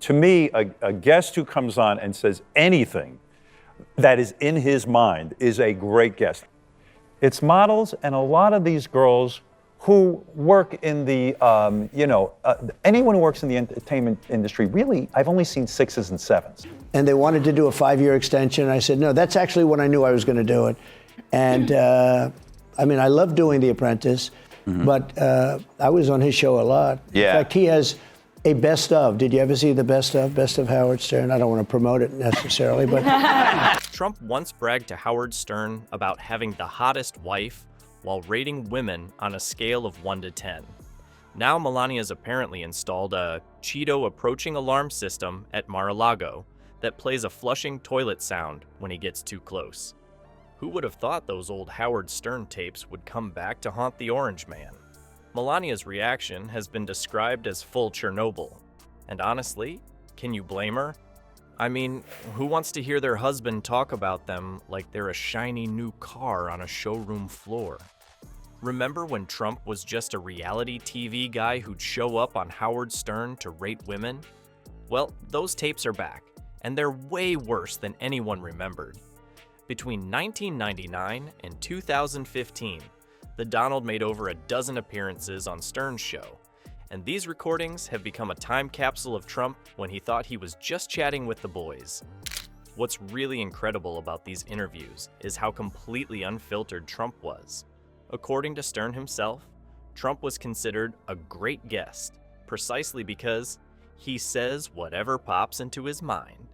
To me, a guest who comes on and says anything that is in his mind is a great guest. It's models and a lot of these girls who work in the, anyone who works in the entertainment industry, really, I've only seen 6s and 7s. And they wanted to do a 5-year extension. I said, no, that's actually when I knew I was going to do it. And I love doing The Apprentice, but I was on his show a lot. Yeah. In fact, he has a best of. Did you ever see the best of Howard Stern? I don't want to promote it necessarily, but. Trump once bragged to Howard Stern about having the hottest wife while rating women on a scale of 1 to 10. Now Melania's apparently installed a Cheeto approaching alarm system at Mar-a-Lago that plays a flushing toilet sound when he gets too close. Who would have thought those old Howard Stern tapes would come back to haunt the Orange Man? Melania's reaction has been described as full Chernobyl. And honestly, can you blame her? I mean, who wants to hear their husband talk about them like they're a shiny new car on a showroom floor? Remember when Trump was just a reality TV guy who'd show up on Howard Stern to rate women? Well, those tapes are back, and they're way worse than anyone remembered. Between 1999 and 2015, the Donald made over a dozen appearances on Stern's show, and these recordings have become a time capsule of Trump when he thought he was just chatting with the boys. What's really incredible about these interviews is how completely unfiltered Trump was. According to Stern himself, Trump was considered a great guest, precisely because he says whatever pops into his mind.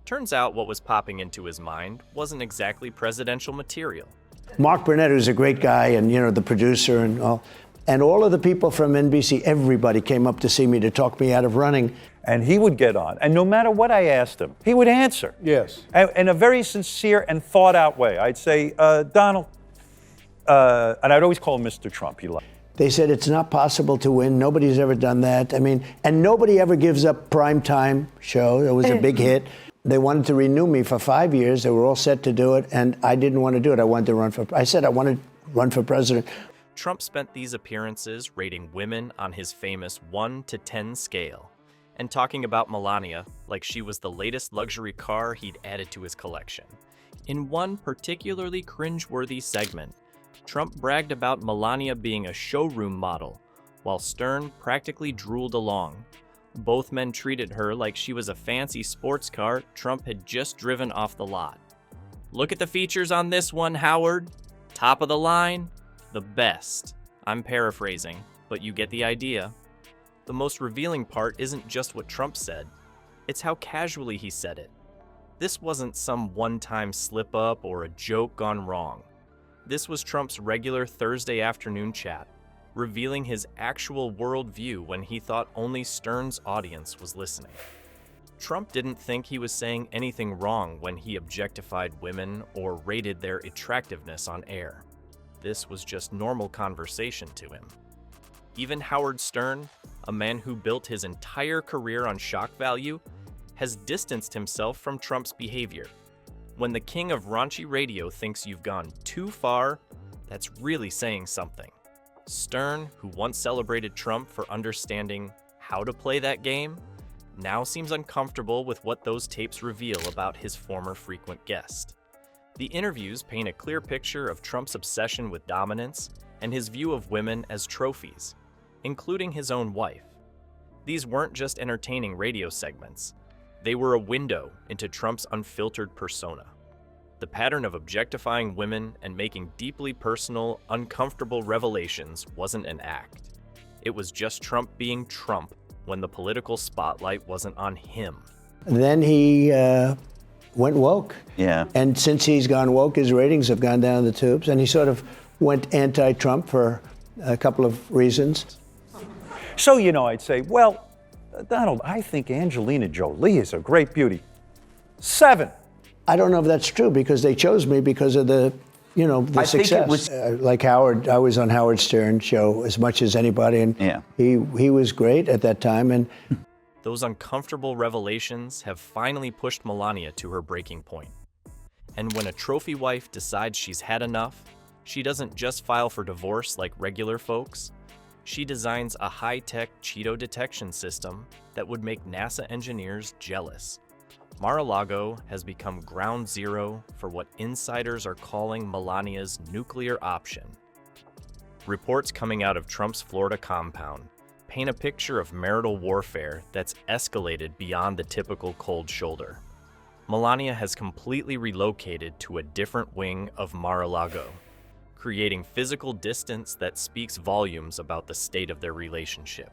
Turns out what was popping into his mind wasn't exactly presidential material. Mark Burnett, who's a great guy, and the producer and all of the people from NBC, everybody came up to see me to talk me out of running. And he would get on, and no matter what I asked him, he would answer. Yes. In a very sincere and thought-out way. I'd say, Donald, and I'd always call him Mr. Trump. He liked. They said it's not possible to win. Nobody's ever done that. And nobody ever gives up primetime show. It was a big hit. They wanted to renew me for 5 years. They were all set to do it, and I didn't want to do it. I said I wanted to run for president. Trump spent these appearances rating women on his famous 1 to 10 scale, and talking about Melania like she was the latest luxury car he'd added to his collection. In one particularly cringeworthy segment, Trump bragged about Melania being a showroom model, while Stern practically drooled along. Both men treated her like she was a fancy sports car Trump had just driven off the lot. Look at the features on this one, Howard. Top of the line, the best. I'm paraphrasing, but you get the idea. The most revealing part isn't just what Trump said, it's how casually he said it. This wasn't some one-time slip-up or a joke gone wrong. This was Trump's regular Thursday afternoon chat, revealing his actual worldview when he thought only Stern's audience was listening. Trump didn't think he was saying anything wrong when he objectified women or rated their attractiveness on air. This was just normal conversation to him. Even Howard Stern, a man who built his entire career on shock value, has distanced himself from Trump's behavior. When the king of raunchy radio thinks you've gone too far, that's really saying something. Stern, who once celebrated Trump for understanding how to play that game, now seems uncomfortable with what those tapes reveal about his former frequent guest. The interviews paint a clear picture of Trump's obsession with dominance and his view of women as trophies, including his own wife. These weren't just entertaining radio segments. They were a window into Trump's unfiltered persona. The pattern of objectifying women and making deeply personal, uncomfortable revelations wasn't an act. It was just Trump being Trump when the political spotlight wasn't on him. Then he went woke. Yeah. And since he's gone woke, his ratings have gone down the tubes, and he sort of went anti-Trump for a couple of reasons. So, I'd say, well, Donald, I think Angelina Jolie is a great beauty. 7. I don't know if that's true, because they chose me because of the success. Like Howard, I was on Howard Stern's show as much as anybody, and he was great at that time. And those uncomfortable revelations have finally pushed Melania to her breaking point. And when a trophy wife decides she's had enough, she doesn't just file for divorce like regular folks. she designs a high-tech Cheeto detection system that would make NASA engineers jealous. Mar-a-Lago has become ground zero for what insiders are calling Melania's nuclear option. Reports coming out of Trump's Florida compound paint a picture of marital warfare that's escalated beyond the typical cold shoulder. Melania has completely relocated to a different wing of Mar-a-Lago, creating physical distance that speaks volumes about the state of their relationship.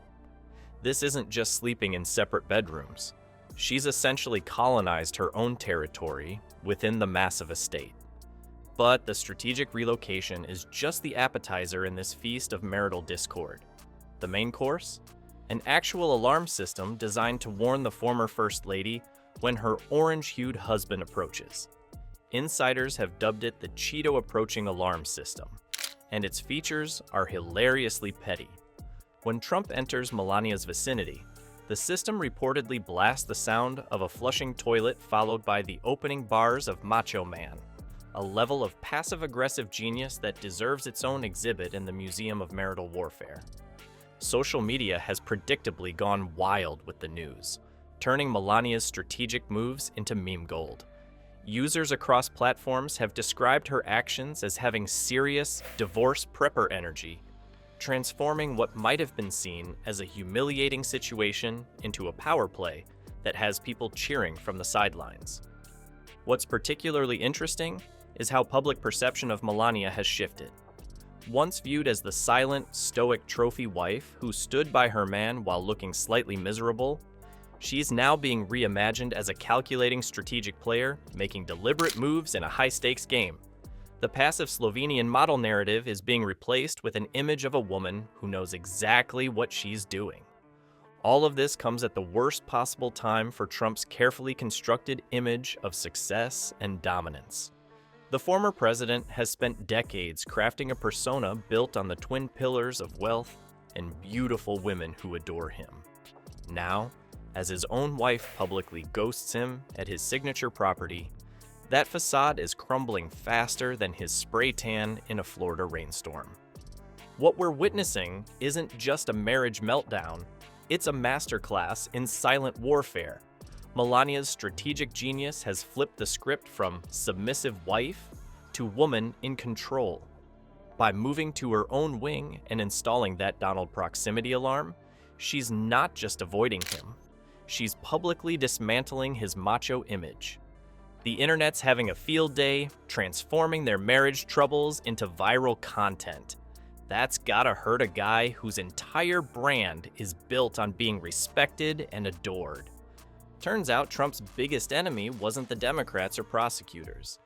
This isn't just sleeping in separate bedrooms. She's essentially colonized her own territory within the massive estate. But the strategic relocation is just the appetizer in this feast of marital discord. The main course? An actual alarm system designed to warn the former First Lady when her orange-hued husband approaches. Insiders have dubbed it the Cheeto approaching alarm system, and its features are hilariously petty. When Trump enters Melania's vicinity, the system reportedly blasts the sound of a flushing toilet followed by the opening bars of Macho Man, a level of passive-aggressive genius that deserves its own exhibit in the Museum of Marital Warfare. Social media has predictably gone wild with the news, turning Melania's strategic moves into meme gold. Users across platforms have described her actions as having serious divorce prepper energy, transforming what might have been seen as a humiliating situation into a power play that has people cheering from the sidelines. What's particularly interesting is how public perception of Melania has shifted. Once viewed as the silent, stoic trophy wife who stood by her man while looking slightly miserable, she's now being reimagined as a calculating strategic player, making deliberate moves in a high-stakes game. The passive Slovenian model narrative is being replaced with an image of a woman who knows exactly what she's doing. All of this comes at the worst possible time for Trump's carefully constructed image of success and dominance. The former president has spent decades crafting a persona built on the twin pillars of wealth and beautiful women who adore him. Now, as his own wife publicly ghosts him at his signature property, that facade is crumbling faster than his spray tan in a Florida rainstorm. What we're witnessing isn't just a marriage meltdown, it's a masterclass in silent warfare. Melania's strategic genius has flipped the script from submissive wife to woman in control. By moving to her own wing and installing that Donald proximity alarm, she's not just avoiding him, she's publicly dismantling his macho image. The internet's having a field day, transforming their marriage troubles into viral content. That's gotta hurt a guy whose entire brand is built on being respected and adored. Turns out Trump's biggest enemy wasn't the Democrats or prosecutors.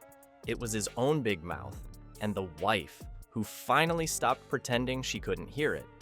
It was his own big mouth and the wife, who finally stopped pretending she couldn't hear it.